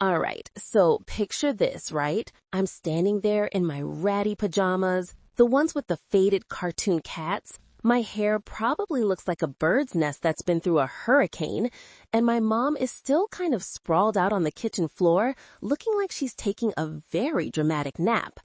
All right, so picture this, right? I'm standing there in my ratty pajamas, the ones with the faded cartoon cats. My hair probably looks like a bird's nest that's been through a hurricane, and my mom is still kind of sprawled out on the kitchen floor, looking like she's taking a very dramatic nap.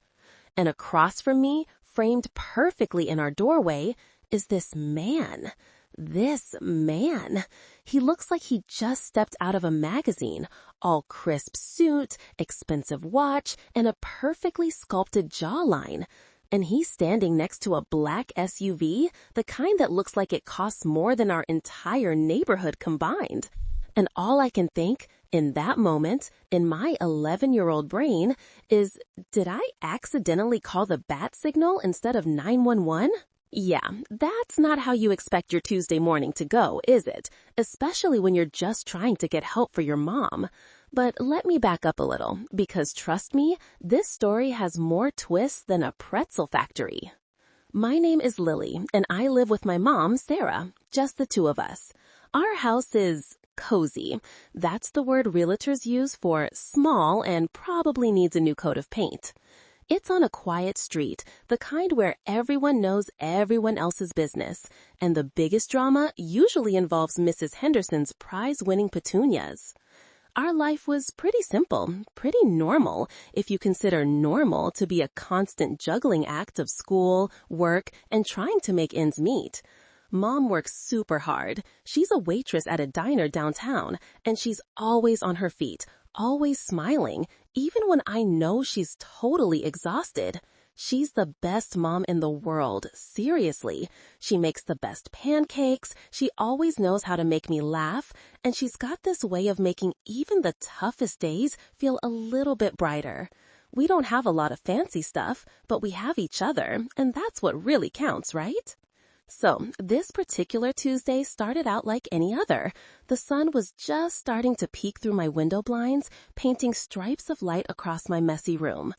And across from me, framed perfectly in our doorway, is this man. This man. He looks like he just stepped out of a magazine, all crisp suit, expensive watch, and a perfectly sculpted jawline. And he's standing next to a black SUV, the kind that looks like it costs more than our entire neighborhood combined. And all I can think, in that moment, in my 11-year-old brain, is, did I accidentally call the bat signal instead of 911? Yeah, that's not how you expect your Tuesday morning to go, is it? Especially when you're just trying to get help for your mom. But let me back up a little, because trust me, this story has more twists than a pretzel factory. My name is Lily, and I live with my mom, Sarah, just the two of us. Our house is cozy. That's the word realtors use for small and probably needs a new coat of paint. It's on a quiet street, the kind where everyone knows everyone else's business, and the biggest drama usually involves Mrs. Henderson's prize-winning petunias. Our life was pretty simple, pretty normal, if you consider normal to be a constant juggling act of school, work, and trying to make ends meet. Mom works super hard. She's a waitress at a diner downtown, and she's always on her feet, always smiling, even when I know she's totally exhausted. She's the best mom in the world, seriously. She makes the best pancakes, she always knows how to make me laugh, and she's got this way of making even the toughest days feel a little bit brighter. We don't have a lot of fancy stuff, but we have each other, and that's what really counts, right? So, this particular Tuesday started out like any other. The sun was just starting to peek through my window blinds, painting stripes of light across my messy room.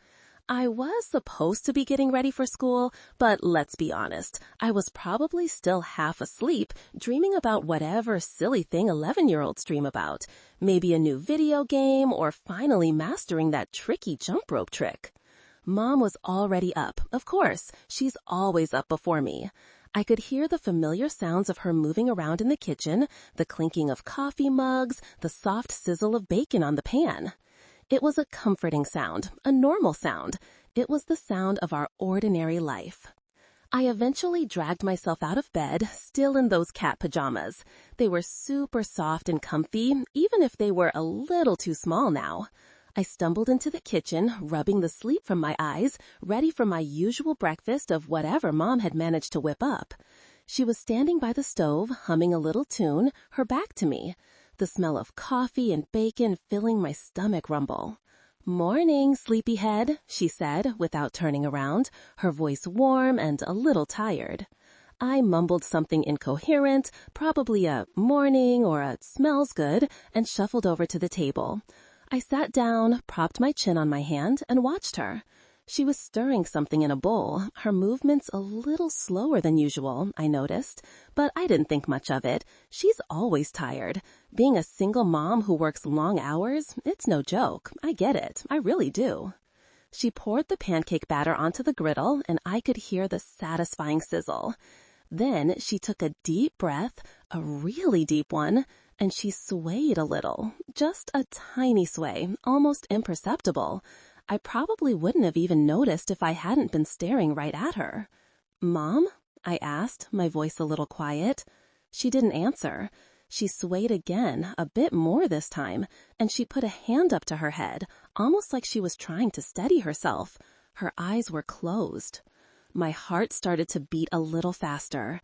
I was supposed to be getting ready for school, but let's be honest, I was probably still half asleep, dreaming about whatever silly thing 11-year-olds dream about. Maybe a new video game, or finally mastering that tricky jump rope trick. Mom was already up, of course. She's always up before me. I could hear the familiar sounds of her moving around in the kitchen, the clinking of coffee mugs, the soft sizzle of bacon on the pan. It was a comforting sound, a normal sound. It was the sound of our ordinary life. I eventually dragged myself out of bed, still in those cat pajamas. They were super soft and comfy, even if they were a little too small now. I stumbled into the kitchen, rubbing the sleep from my eyes, ready for my usual breakfast of whatever Mom had managed to whip up. She was standing by the stove, humming a little tune, her back to me. The smell of coffee and bacon filling my stomach rumble. "Morning, sleepyhead," she said, without turning around, her voice warm and a little tired. I mumbled something incoherent, probably a morning or a smells good, and shuffled over to the table. I sat down, propped my chin on my hand, and watched her. She was stirring something in a bowl, her movements a little slower than usual, I noticed, but I didn't think much of it. She's always tired. Being a single mom who works long hours, it's no joke. I get it. I really do. She poured the pancake batter onto the griddle, and I could hear the satisfying sizzle. Then she took a deep breath, a really deep one, and she swayed a little, just a tiny sway, almost imperceptible. I probably wouldn't have even noticed if I hadn't been staring right at her. "Mom?" I asked, my voice a little quiet. She didn't answer. She swayed again, a bit more this time, and she put a hand up to her head, almost like she was trying to steady herself. Her eyes were closed. My heart started to beat a little faster.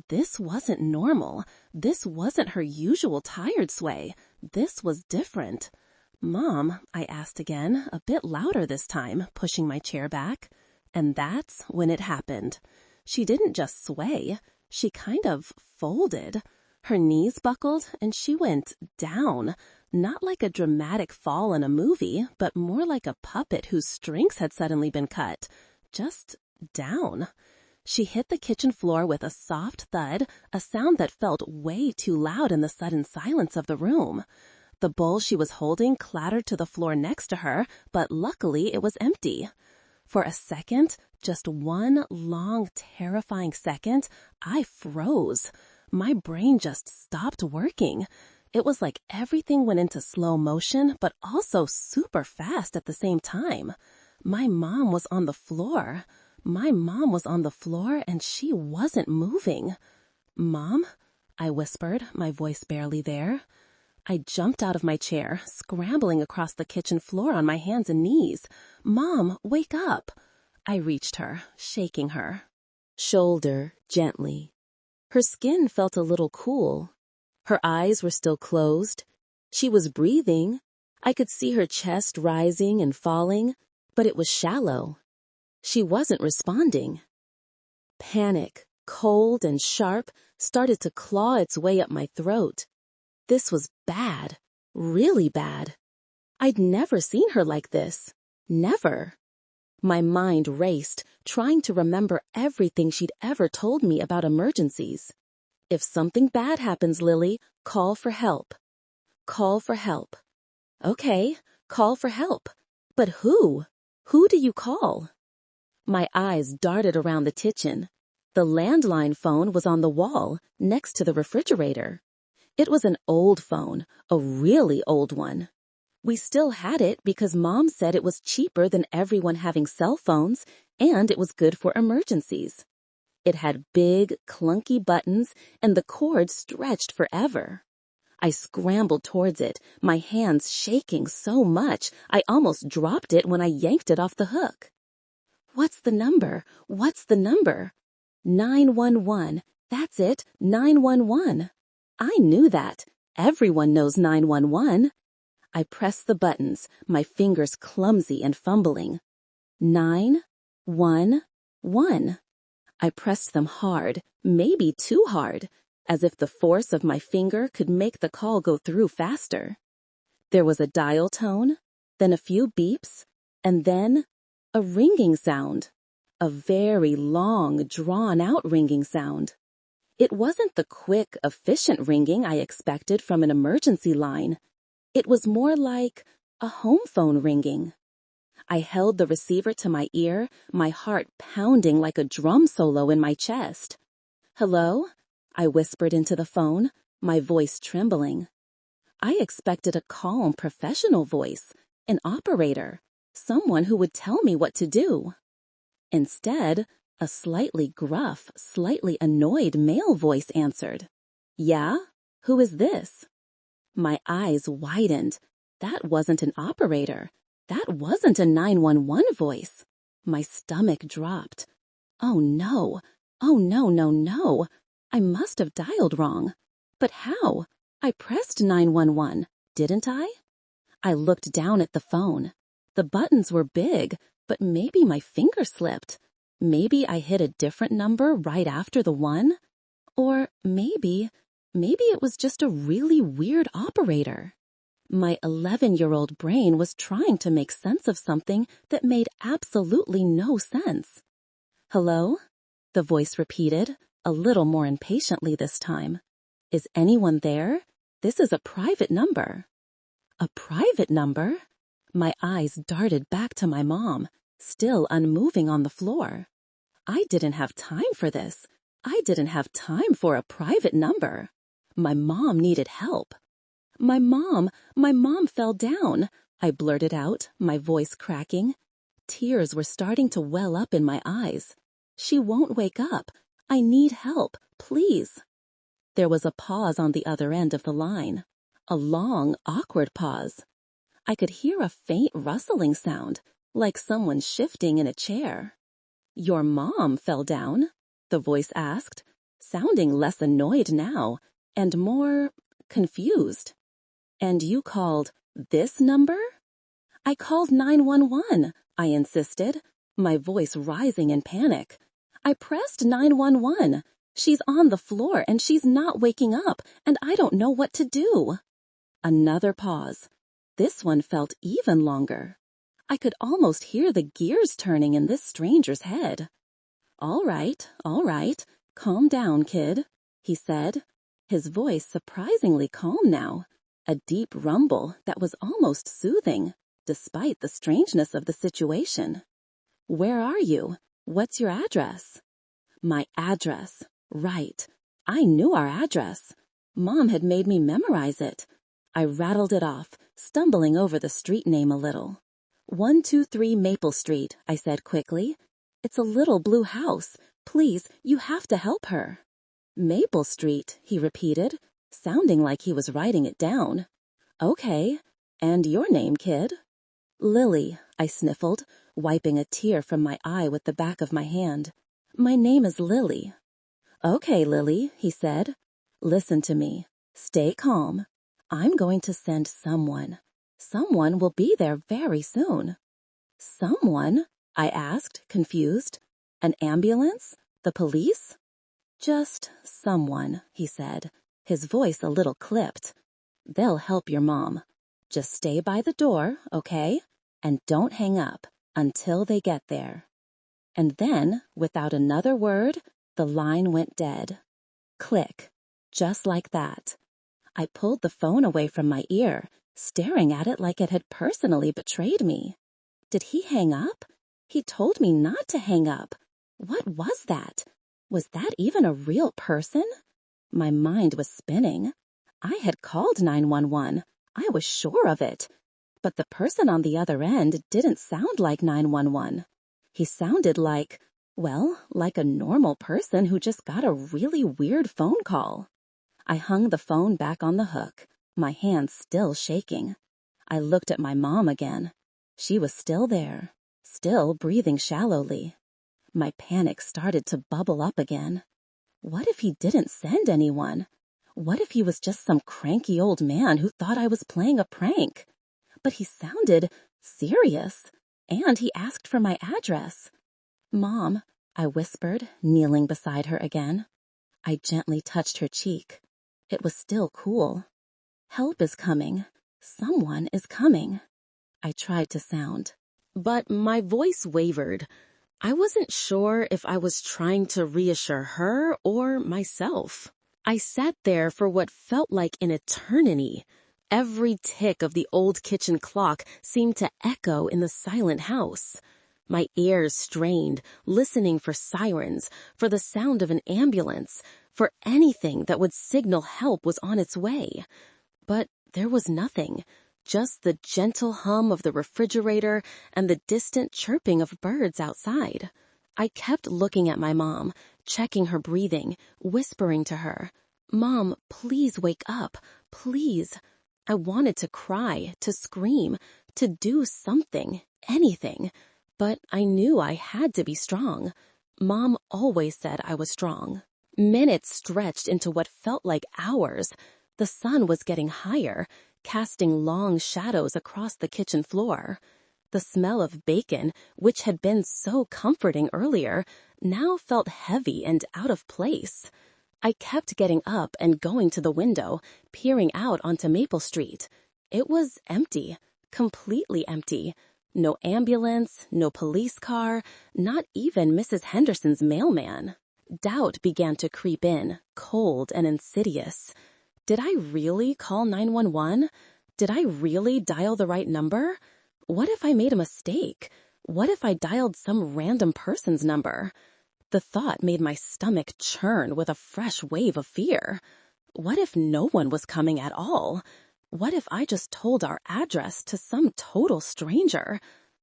This wasn't normal. This wasn't her usual tired sway. This was different. "Mom," I asked again, a bit louder this time, pushing my chair back. And that's when it happened. She didn't just sway. She kind of folded. Her knees buckled, and she went down. Not like a dramatic fall in a movie, but more like a puppet whose strings had suddenly been cut. Just down. She hit the kitchen floor with a soft thud, a sound that felt way too loud in the sudden silence of the room. The bowl she was holding clattered to the floor next to her, but luckily it was empty. For a second, just one long, terrifying second, I froze. My brain just stopped working. It was like everything went into slow motion, but also super fast at the same time. My mom was on the floor. My mom was on the floor and she wasn't moving. "Mom?" I whispered, my voice barely there. I jumped out of my chair, scrambling across the kitchen floor on my hands and knees. "Mom, wake up!" I reached her, shaking her. Shoulder gently. Her skin felt a little cool. Her eyes were still closed. She was breathing. I could see her chest rising and falling, but it was shallow. She wasn't responding. Panic, cold and sharp, started to claw its way up my throat. This was bad, really bad. I'd never seen her like this. Never. My mind raced, trying to remember everything she'd ever told me about emergencies. "If something bad happens, Lily, call for help. Call for help." Okay, call for help. But who? Who do you call? My eyes darted around the kitchen. The landline phone was on the wall, next to the refrigerator. It was an old phone, a really old one. We still had it because Mom said it was cheaper than everyone having cell phones, and it was good for emergencies. It had big, clunky buttons, and the cord stretched forever. I scrambled towards it, my hands shaking so much I almost dropped it when I yanked it off the hook. "What's the number? What's the number?" 911. That's it, 911. I knew that. Everyone knows 911. I pressed the buttons, my fingers clumsy and fumbling. 911. I pressed them hard, maybe too hard, as if the force of my finger could make the call go through faster. There was a dial tone, then a few beeps, and then a ringing sound. A very long, drawn-out ringing sound. It wasn't the quick, efficient ringing I expected from an emergency line. It was more like a home phone ringing. I held the receiver to my ear, my heart pounding like a drum solo in my chest. "Hello?" I whispered into the phone, my voice trembling. I expected a calm, professional voice, an operator, someone who would tell me what to do. Instead, a slightly gruff, slightly annoyed male voice answered. "Yeah? Who is this?" My eyes widened. That wasn't an operator. That wasn't a 911 voice. My stomach dropped. Oh no. Oh no, no, no. I must have dialed wrong. But how? I pressed 911, didn't I? I looked down at the phone. The buttons were big, but maybe my finger slipped. Maybe I hit a different number right after the one. Or maybe it was just a really weird operator. My 11-year-old brain was trying to make sense of something that made absolutely no sense. "Hello?" the voice repeated, a little more impatiently this time. "Is anyone there? This is a private number." A private number? My eyes darted back to my mom, still unmoving on the floor. I didn't have time for this. I didn't have time for a private number. My mom needed help. My mom fell down," I blurted out, my voice cracking. Tears were starting to well up in my eyes. "She won't wake up. I need help, please." There was a pause on the other end of the line. A long, awkward pause. I could hear a faint rustling sound, like someone shifting in a chair. "Your mom fell down?" the voice asked, sounding less annoyed now, and more confused. "And you called this number?" "I called 911, I insisted, my voice rising in panic. "I pressed 911. She's on the floor and she's not waking up, and I don't know what to do." Another pause. This one felt even longer. I could almost hear the gears turning in this stranger's head. All right, calm down, kid," he said, his voice surprisingly calm now. a deep rumble that was almost soothing, despite the strangeness of the situation. "Where are you? What's your address?" My address. Right. I knew our address. Mom had made me memorize it. I rattled it off, stumbling over the street name a little. 123 Maple Street, I said quickly. "It's a little blue house. Please, you have to help her." "Maple Street," he repeated, sounding like he was writing it down. "Okay. And your name, kid?" "Lily," I sniffled, wiping a tear from my eye with the back of my hand. "My name is Lily." "Okay, Lily," he said. "Listen to me. Stay calm. I'm going to send someone. Someone will be there very soon." "Someone?" I asked, confused. "An ambulance? The police?" "Just someone," he said, his voice a little clipped. "They'll help your mom. Just stay by the door, okay? And don't hang up until they get there." And then, without another word, the line went dead. Click. Just like that. I pulled the phone away from my ear, staring at it like it had personally betrayed me. Did he hang up? He told me not to hang up. What was that? Was that even a real person? My mind was spinning. I had called 911. I was sure of it. But the person on the other end didn't sound like 911. He sounded like, well, like a normal person who just got a really weird phone call. I hung the phone back on the hook, my hands still shaking. I looked at my mom again. She was still there, still breathing shallowly. My panic started to bubble up again. What if he didn't send anyone? What if he was just some cranky old man who thought I was playing a prank? But he sounded serious, and he asked for my address. "Mom," I whispered, kneeling beside her again. I gently touched her cheek. It was still cool. "Help is coming. Someone is coming." I tried to sound. But my voice wavered. I wasn't sure if I was trying to reassure her or myself. I sat there for what felt like an eternity. Every tick of the old kitchen clock seemed to echo in the silent house. My ears strained, listening for sirens, for the sound of an ambulance, for anything that would signal help was on its way. But there was nothing, just the gentle hum of the refrigerator and the distant chirping of birds outside. I kept looking at my mom, checking her breathing, whispering to her, "Mom, please wake up, please." I wanted to cry, to scream, to do something, anything. But I knew I had to be strong. Mom always said I was strong. Minutes stretched into what felt like hours. The sun was getting higher, casting long shadows across the kitchen floor. The smell of bacon, which had been so comforting earlier, now felt heavy and out of place. I kept getting up and going to the window, peering out onto Maple Street. It was empty, completely empty. No ambulance, no police car, not even Mrs. Henderson's mailman. Doubt began to creep in, cold and insidious. Did I really call 911? Did I really dial the right number? What if I made a mistake? What if I dialed some random person's number? The thought made my stomach churn with a fresh wave of fear. What if no one was coming at all? What if I just told our address to some total stranger?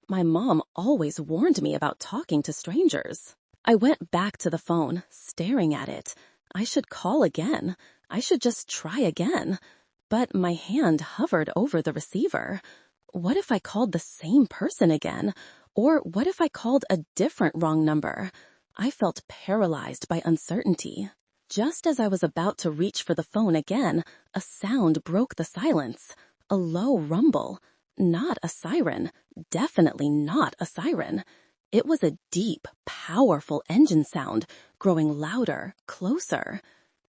My mom always warned me about talking to strangers. I went back to the phone, staring at it. I should call again. I should just try again. But my hand hovered over the receiver. What if I called the same person again? Or what if I called a different wrong number? I felt paralyzed by uncertainty. Just as I was about to reach for the phone again, a sound broke the silence. A low rumble. Not a siren. Definitely not a siren. It was a deep, powerful engine sound, growing louder, closer.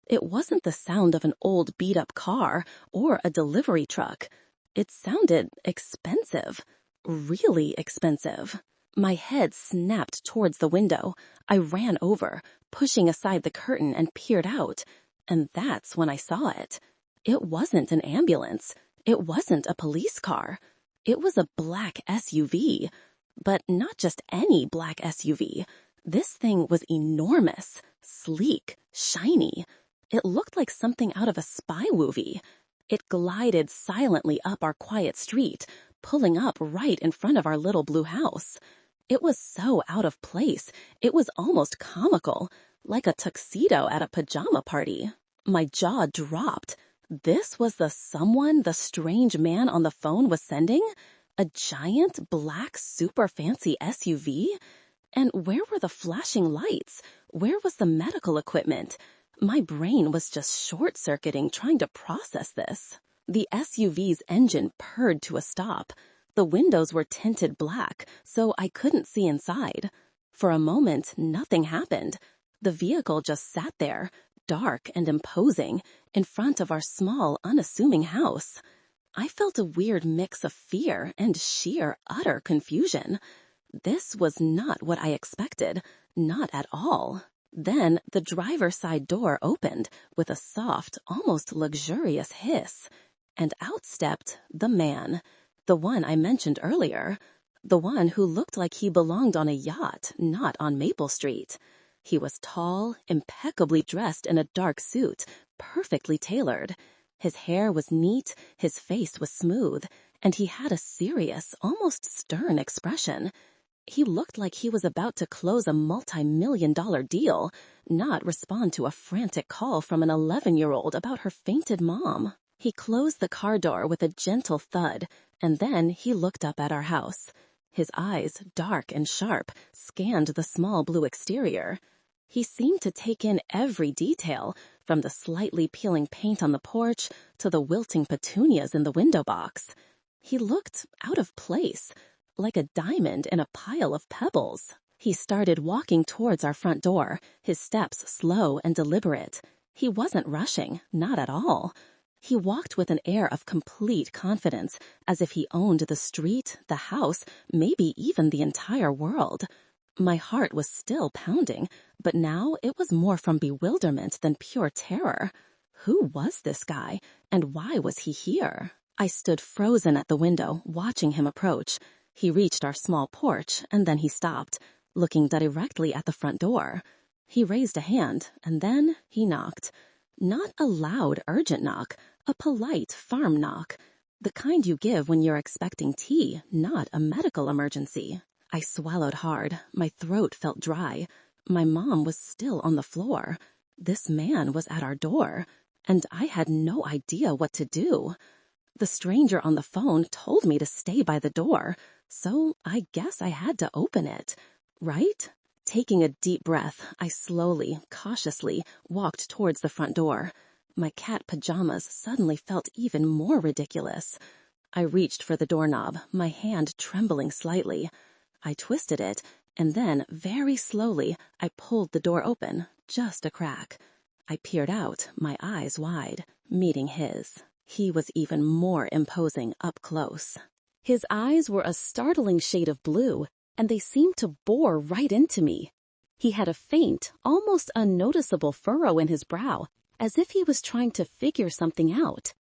It wasn't the sound of an old beat-up car or a delivery truck. It sounded expensive. Really expensive. My head snapped towards the window. I ran over, pushing aside the curtain and peered out. And that's when I saw it. It wasn't an ambulance. It wasn't a police car. It was a black SUV. But not just any black SUV. This thing was enormous, sleek, shiny. It looked like something out of a spy movie. It glided silently up our quiet street, pulling up right in front of our little blue house. It was so out of place, it was almost comical, like a tuxedo at a pajama party. My jaw dropped. This was the someone the strange man on the phone was sending? A giant, black, super fancy SUV? And where were the flashing lights? Where was the medical equipment? My brain was just short-circuiting trying to process this. The SUV's engine purred to a stop. The windows were tinted black, so I couldn't see inside. For a moment, nothing happened. The vehicle just sat there, dark and imposing, in front of our small, unassuming house. I felt a weird mix of fear and sheer, utter confusion. This was not what I expected, not at all. Then the driver's side door opened with a soft, almost luxurious hiss, and out stepped the man, the one I mentioned earlier, the one who looked like he belonged on a yacht, not on Maple Street. He was tall, impeccably dressed in a dark suit, perfectly tailored. His hair was neat, his face was smooth, and he had a serious, almost stern expression. He looked like he was about to close a multi-million-dollar deal, not respond to a frantic call from an 11-year-old about her fainted mom. He closed the car door with a gentle thud, and then he looked up at our house. His eyes, dark and sharp, scanned the small blue exterior. He seemed to take in every detail, from the slightly peeling paint on the porch to the wilting petunias in the window box. He looked out of place, like a diamond in a pile of pebbles. He started walking towards our front door, his steps slow and deliberate. He wasn't rushing, not at all. He walked with an air of complete confidence, as if he owned the street, the house, maybe even the entire world. My heart was still pounding, but now it was more from bewilderment than pure terror. Who was this guy, and why was he here? I stood frozen at the window, watching him approach. He reached our small porch, and then he stopped, looking directly at the front door. He raised a hand, and then he knocked. Not a loud, urgent knock, a polite farm knock. The kind you give when you're expecting tea, not a medical emergency. I swallowed hard. My throat felt dry. My mom was still on the floor. This man was at our door, and I had no idea what to do. The stranger on the phone told me to stay by the door, so I guess I had to open it, right? Taking a deep breath, I slowly, cautiously walked towards the front door. My cat pajamas suddenly felt even more ridiculous. I reached for the doorknob, my hand trembling slightly. I twisted it, and then, very slowly, I pulled the door open, just a crack. I peered out, my eyes wide, meeting his. He was even more imposing up close. His eyes were a startling shade of blue, and they seemed to bore right into me. He had a faint, almost unnoticeable furrow in his brow, as if he was trying to figure something out.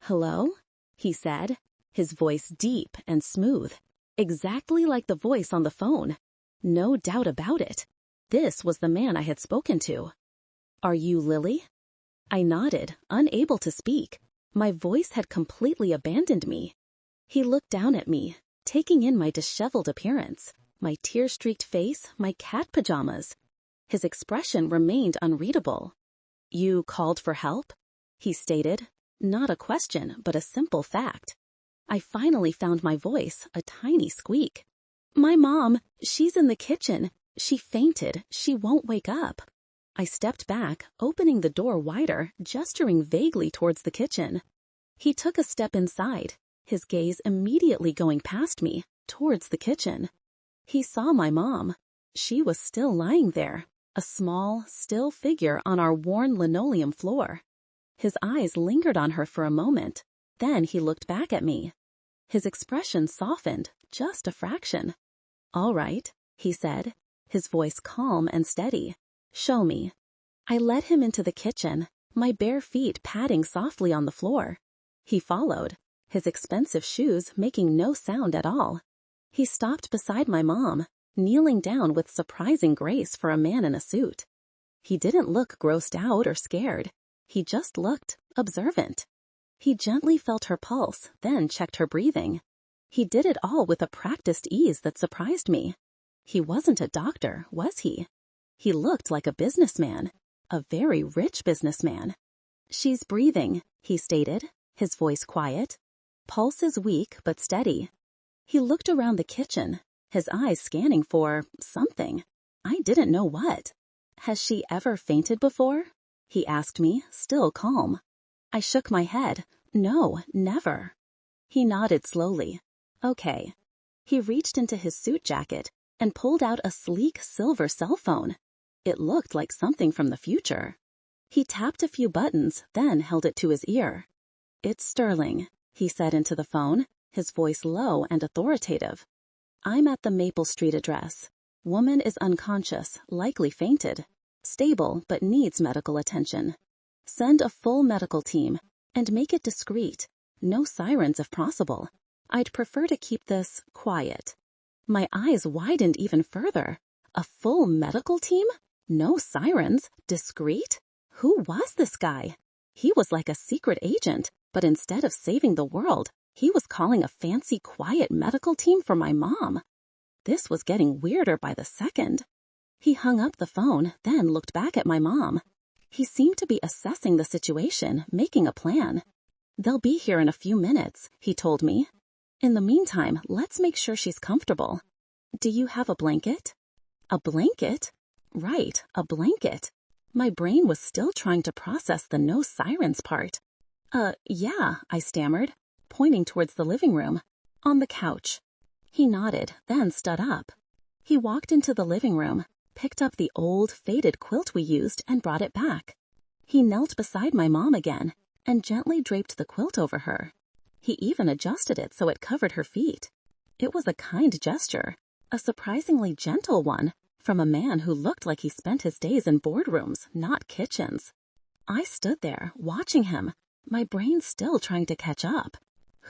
"Hello?" he said, his voice deep and smooth, exactly like the voice on the phone. No doubt about it. This was the man I had spoken to. "Are you Lily?" I nodded, unable to speak. My voice had completely abandoned me. He looked down at me, taking in my disheveled appearance, my tear-streaked face, my cat pajamas. His expression remained unreadable. "You called for help?" he stated. Not a question, but a simple fact. I finally found my voice, a tiny squeak. "My mom, she's in the kitchen. She fainted. She won't wake up." I stepped back, opening the door wider, gesturing vaguely towards the kitchen. He took a step inside, his gaze immediately going past me, towards the kitchen. He saw my mom. She was still lying there, a small, still figure on our worn linoleum floor. His eyes lingered on her for a moment. Then he looked back at me. His expression softened, just a fraction. "All right," he said, his voice calm and steady. "Show me." I led him into the kitchen, my bare feet padding softly on the floor. He followed, his expensive shoes making no sound at all. He stopped beside my mom, kneeling down with surprising grace for a man in a suit. He didn't look grossed out or scared. He just looked observant. He gently felt her pulse, then checked her breathing. He did it all with a practiced ease that surprised me. He wasn't a doctor, was he? He looked like a businessman, a very rich businessman. "She's breathing," he stated, his voice quiet. "Pulse is weak but steady." He looked around the kitchen, his eyes scanning for something. I didn't know what. "Has she ever fainted before?" he asked me, still calm. I shook my head. "No, never." He nodded slowly. "Okay." He reached into his suit jacket and pulled out a sleek silver cell phone. It looked like something from the future. He tapped a few buttons, then held it to his ear. "It's Sterling," he said into the phone, his voice low and authoritative. "I'm at the Maple Street address. Woman is unconscious, likely fainted. Stable, but needs medical attention. Send a full medical team, and make it discreet. No sirens if possible. I'd prefer to keep this quiet." My eyes widened even further. A full medical team? No sirens? Discreet? Who was this guy? He was like a secret agent, but instead of saving the world, he was calling a fancy, quiet medical team for my mom. This was getting weirder by the second. He hung up the phone, then looked back at my mom. He seemed to be assessing the situation, making a plan. "They'll be here in a few minutes," he told me. "In the meantime, let's make sure she's comfortable. Do you have a blanket?" A blanket? Right, a blanket. My brain was still trying to process the no sirens part. Yeah, I stammered, pointing towards the living room. "On the couch." He nodded, then stood up. He walked into the living room, picked up the old, faded quilt we used, and brought it back. He knelt beside my mom again and gently draped the quilt over her. He even adjusted it so it covered her feet. It was a kind gesture, a surprisingly gentle one, from a man who looked like he spent his days in boardrooms, not kitchens. I stood there, watching him, my brain still trying to catch up.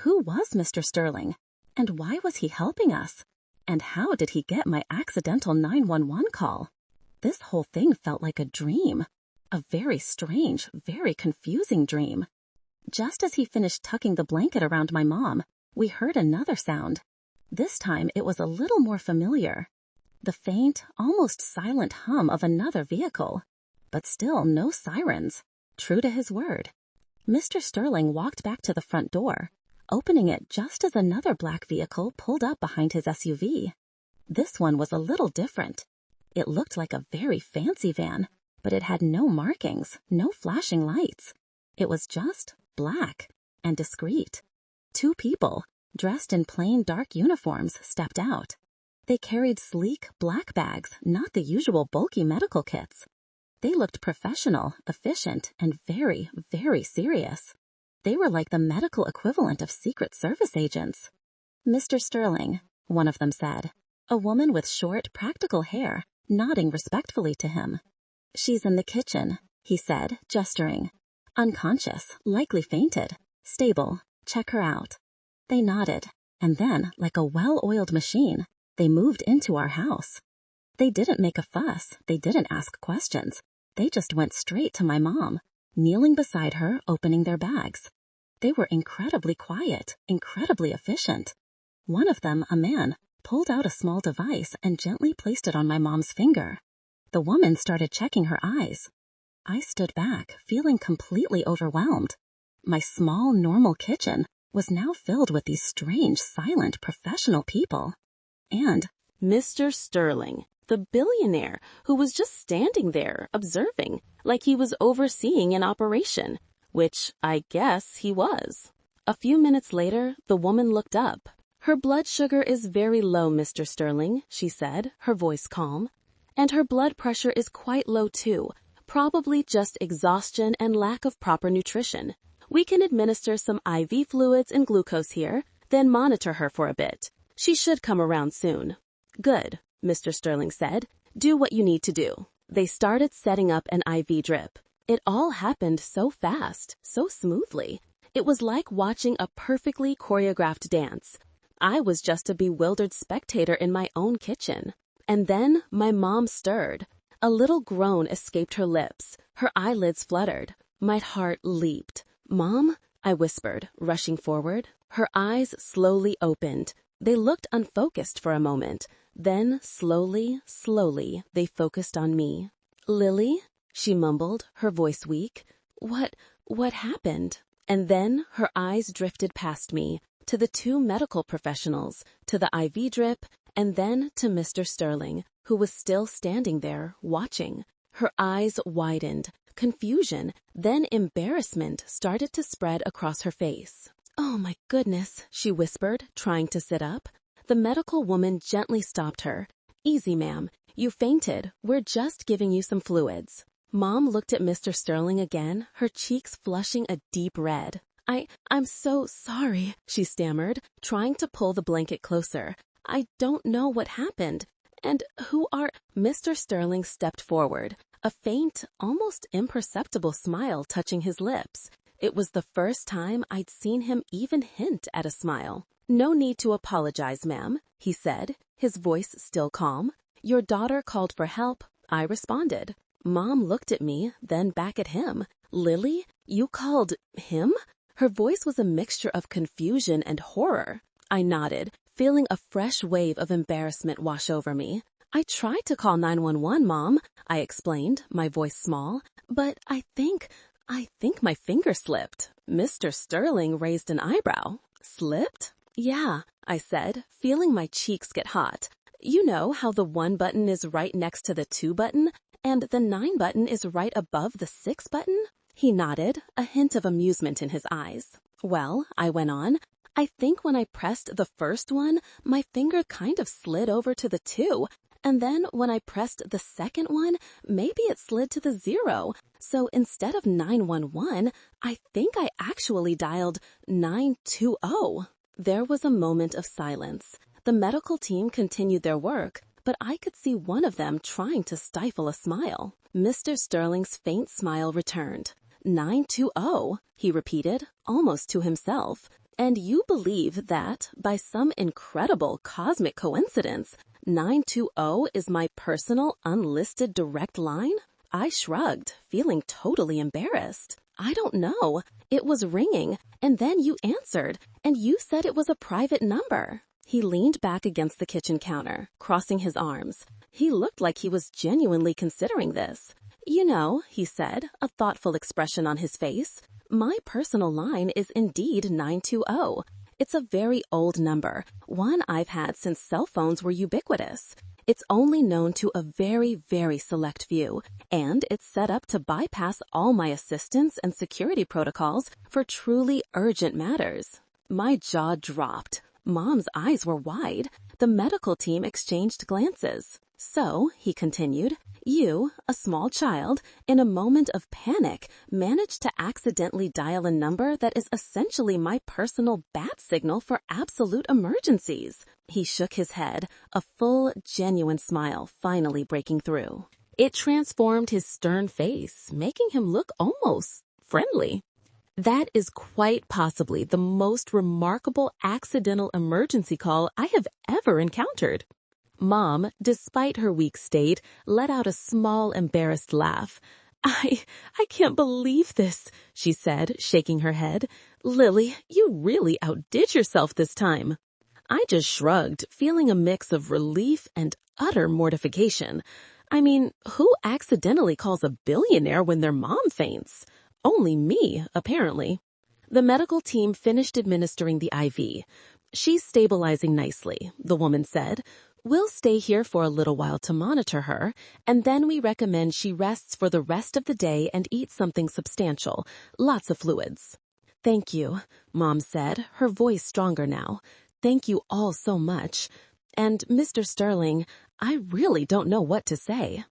Who was Mr. Sterling? And why was he helping us? And how did he get my accidental 911 call? This whole thing felt like a dream. A very strange, very confusing dream. Just as he finished tucking the blanket around my mom, we heard another sound. This time it was a little more familiar. The faint, almost silent hum of another vehicle. But still no sirens. True to his word. Mr. Sterling walked back to the front door, opening it just as another black vehicle pulled up behind his SUV. This one was a little different. It looked like a very fancy van, but it had no markings, no flashing lights. It was just black and discreet. Two people, dressed in plain dark uniforms, stepped out. They carried sleek black bags, not the usual bulky medical kits. They looked professional, efficient, and very, very serious. They were like the medical equivalent of Secret Service agents. "Mr. Sterling," one of them said, a woman with short, practical hair, nodding respectfully to him. "She's in the kitchen," he said, gesturing. "Unconscious, likely fainted. Stable. Check her out." They nodded, and then, like a well-oiled machine, they moved into our house. They didn't make a fuss, they didn't ask questions. They just went straight to my mom, kneeling beside her, opening their bags. They were incredibly quiet, incredibly efficient. One of them, a man, pulled out a small device and gently placed it on my mom's finger. The woman started checking her eyes. I stood back, feeling completely overwhelmed. My small, normal kitchen was now filled with these strange, silent, professional people. And Mr. Sterling, the billionaire who was just standing there, observing, like he was overseeing an operation, which I guess he was. A few minutes later, the woman looked up. "Her blood sugar is very low, Mr. Sterling," she said, her voice calm. "And her blood pressure is quite low too, probably just exhaustion and lack of proper nutrition. We can administer some IV fluids and glucose here, then monitor her for a bit. She should come around soon." "Good," Mr. Sterling said. "Do what you need to do." They started setting up an IV drip. It all happened so fast, so smoothly. It was like watching a perfectly choreographed dance. I was just a bewildered spectator in my own kitchen. And then my mom stirred. A little groan escaped her lips. Her eyelids fluttered. My heart leaped. "Mom?" I whispered, rushing forward. Her eyes slowly opened. They looked unfocused for a moment. Then, slowly, they focused on me. "Lily?" she mumbled, her voice weak. What happened?" And then her eyes drifted past me, to the two medical professionals, to the IV drip, and then to Mr. Sterling, who was still standing there, watching. Her eyes widened. Confusion, then embarrassment started to spread across her face. "Oh my goodness," she whispered, trying to sit up. The medical woman gently stopped her. "Easy, ma'am. You fainted. We're just giving you some fluids." Mom looked at Mr. Sterling again, her cheeks flushing a deep red. I'm so sorry," she stammered, trying to pull the blanket closer. "I don't know what happened. And who are—" Mr. Sterling stepped forward, a faint, almost imperceptible smile touching his lips. It was the first time I'd seen him even hint at a smile. "No need to apologize, ma'am," he said, his voice still calm. "Your daughter called for help. I responded." Mom looked at me, then back at him. "Lily, you called him?" Her voice was a mixture of confusion and horror. I nodded, feeling a fresh wave of embarrassment wash over me. "I tried to call 911, Mom," I explained, my voice small, "but I think my finger slipped." Mr. Sterling raised an eyebrow. "Slipped?" "Yeah," I said, feeling my cheeks get hot. "You know how the 1 button is right next to the 2 button, and the 9 button is right above the 6 button?" He nodded, a hint of amusement in his eyes. "Well," I went on, "I think when I pressed the first one, my finger kind of slid over to the 2, and then when I pressed the second one, maybe it slid to the 0. So instead of 911, I think I actually dialed 920. There was a moment of silence. The medical team continued their work, but I could see one of them trying to stifle a smile. Mr. Sterling's faint smile returned. 920, he repeated, almost to himself. "And you believe that, by some incredible cosmic coincidence, 920 is my personal unlisted direct line?" I shrugged, feeling totally embarrassed. "I don't know. It was ringing, and then you answered, and you said it was a private number." He leaned back against the kitchen counter, crossing his arms. He looked like he was genuinely considering this. "You know," he said, a thoughtful expression on his face, "my personal line is indeed 920. It's a very old number, one I've had since cell phones were ubiquitous. It's only known to a very, very select few, and it's set up to bypass all my assistance and security protocols for truly urgent matters." My jaw dropped. Mom's eyes were wide. The medical team exchanged glances. "So," he continued, "you, a small child, in a moment of panic, managed to accidentally dial a number that is essentially my personal bat signal for absolute emergencies." He shook his head, a full, genuine smile finally breaking through. It transformed his stern face, making him look almost friendly. "That is quite possibly the most remarkable accidental emergency call I have ever encountered." Mom, despite her weak state, let out a small, embarrassed laugh. I can't believe this," she said, shaking her head. "Lily, you really outdid yourself this time." I just shrugged, feeling a mix of relief and utter mortification. I mean, who accidentally calls a billionaire when their mom faints? Only me, apparently. The medical team finished administering the IV. "She's stabilizing nicely," the woman said. "We'll stay here for a little while to monitor her, and then we recommend she rests for the rest of the day and eats something substantial, lots of fluids." "Thank you," Mom said, her voice stronger now. "Thank you all so much. And Mr. Sterling, I really don't know what to say."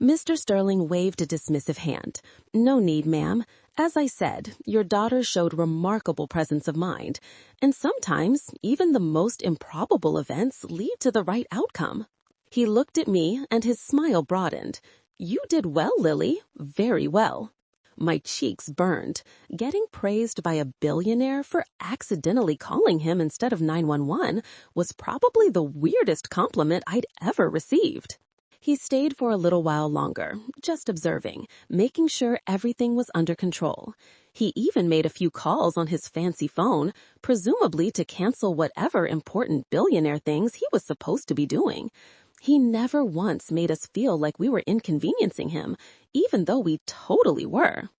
Mr. Sterling waved a dismissive hand. "No need, ma'am. As I said, your daughter showed remarkable presence of mind, and sometimes even the most improbable events lead to the right outcome." He looked at me and his smile broadened. "You did well, Lily. Very well." My cheeks burned. Getting praised by a billionaire for accidentally calling him instead of 911 was probably the weirdest compliment I'd ever received. He stayed for a little while longer, just observing, making sure everything was under control. He even made a few calls on his fancy phone, presumably to cancel whatever important billionaire things he was supposed to be doing. He never once made us feel like we were inconveniencing him, even though we totally were.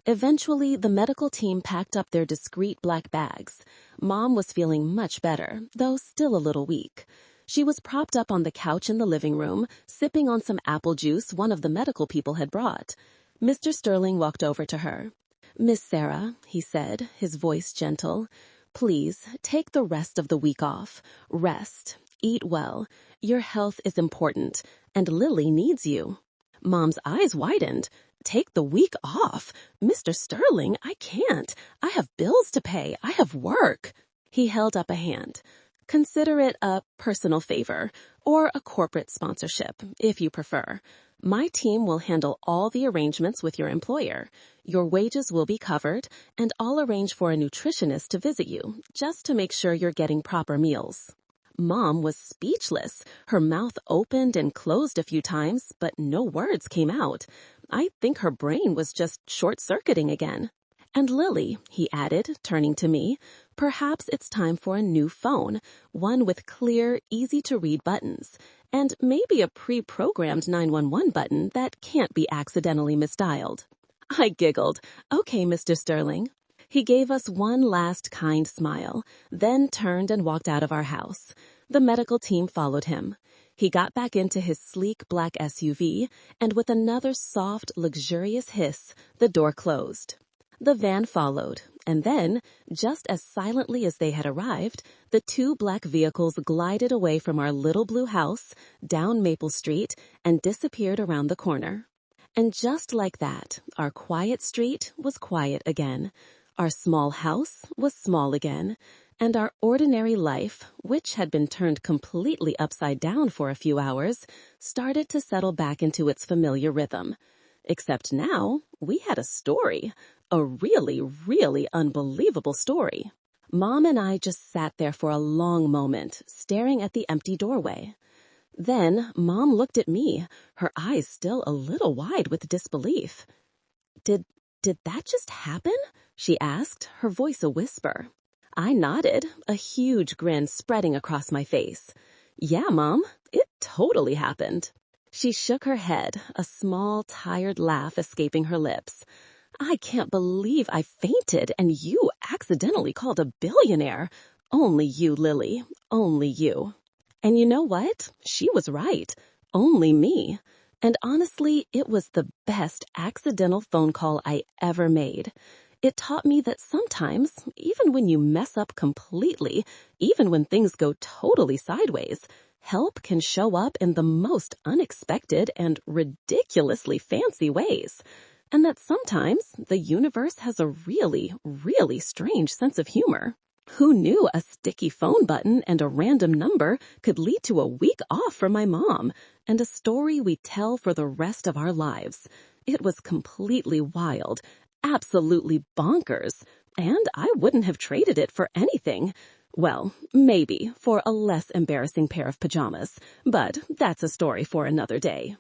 Eventually, the medical team packed up their discreet black bags. Mom was feeling much better, though still a little weak. She was propped up on the couch in the living room, sipping on some apple juice one of the medical people had brought. Mr. Sterling walked over to her. "Miss Sarah," he said, his voice gentle, "please take the rest of the week off. Rest. Eat well. Your health is important, and Lily needs you." Mom's eyes widened. "Take the week off? Mr. Sterling, I can't. I have bills to pay. I have work." He held up a hand. "Consider it a personal favor, or a corporate sponsorship, if you prefer. My team will handle all the arrangements with your employer. Your wages will be covered, and I'll arrange for a nutritionist to visit you, just to make sure you're getting proper meals." Mom was speechless. Her mouth opened and closed a few times, but no words came out. I think her brain was just short-circuiting again. "And Lily," he added, turning to me, "perhaps it's time for a new phone, one with clear, easy-to-read buttons, and maybe a pre-programmed 911 button that can't be accidentally misdialed." I giggled. "Okay, Mr. Sterling." He gave us one last kind smile, then turned and walked out of our house. The medical team followed him. He got back into his sleek black SUV, and with another soft, luxurious hiss, the door closed. The van followed, and then, just as silently as they had arrived, the two black vehicles glided away from our little blue house, down Maple Street, and disappeared around the corner. And just like that, our quiet street was quiet again. Our small house was small again, and our ordinary life, which had been turned completely upside down for a few hours, started to settle back into its familiar rhythm. Except now, we had a story. A really, really unbelievable story. Mom and I just sat there for a long moment, staring at the empty doorway. Then Mom looked at me, her eyes still a little wide with disbelief. Did that just happen?" she asked, her voice a whisper. I nodded, a huge grin spreading across my face. "Yeah, Mom, it totally happened." She shook her head, a small, tired laugh escaping her lips. "I can't believe I fainted and you accidentally called a billionaire. Only you, Lily, only you." And you know what? She was right. Only me. And honestly, it was the best accidental phone call I ever made. It taught me that sometimes, even when you mess up completely, even when things go totally sideways, help can show up in the most unexpected and ridiculously fancy ways. And that sometimes the universe has a really, really strange sense of humor. Who knew a sticky phone button and a random number could lead to a week off from my mom and a story we tell for the rest of our lives? It was completely wild, absolutely bonkers, and I wouldn't have traded it for anything. Well, maybe for a less embarrassing pair of pajamas, but that's a story for another day.